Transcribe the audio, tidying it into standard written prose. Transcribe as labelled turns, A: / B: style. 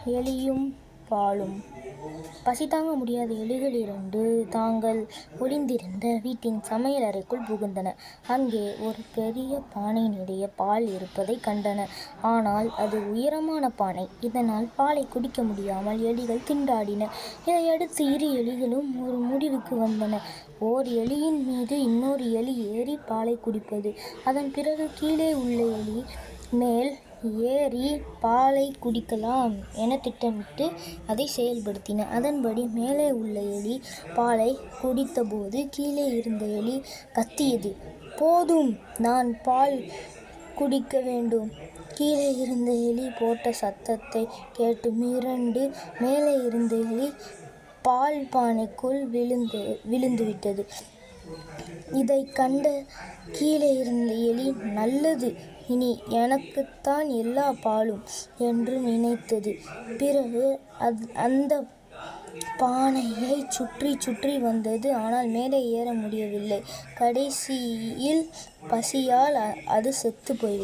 A: எலியும் பாலும். பசி தாங்க முடியாத எலிகள் இரண்டு தாங்கள் ஒளிந்திருந்த வீட்டின் சமையல் அறைக்குள் புகுந்தன. அங்கே ஒரு பெரிய பானை நிறைய பால் இருப்பதைக் கண்டன. ஆனால் அது உயரமான பானை. இதனால் பாலை குடிக்க முடியாமல் எலிகள் திண்டாடின. இதையடுத்து இரு எலிகளும் ஒரு முடிவுக்கு வந்தன. ஓர் எலியின் மீது இன்னொரு எலி ஏறி பாலை குடிப்பது. அதன் பிறகு கீழே உள்ள எலி மேல் ஏறி பாலை குடிக்கலாம் என திட்டமிட்டு அதை செயல்படுத்தின. அதன்படி மேலே உள்ள எலி பாலை குடித்தபோது கீழே இருந்த எலி கத்தியது. போதும், நான் பால் குடிக்க வேண்டும். கீழே இருந்த எலி போட்ட சத்தத்தை கேட்டு மிரண்டு மேலே இருந்த எலி பால் பானைக்குள் விழுந்துவிட்டது. இதைக் கண்ட கீழே இருந்த எலி, நல்லது, இனி எனக்குத்தான் எல்லா பாலும் என்று நினைத்தது. பிறகு அந்த பானையை சுற்றி சுற்றி வந்தது. ஆனால் மேலே ஏற முடியவில்லை. கடைசியில் பசியால் அது செத்து போய்விட்டது.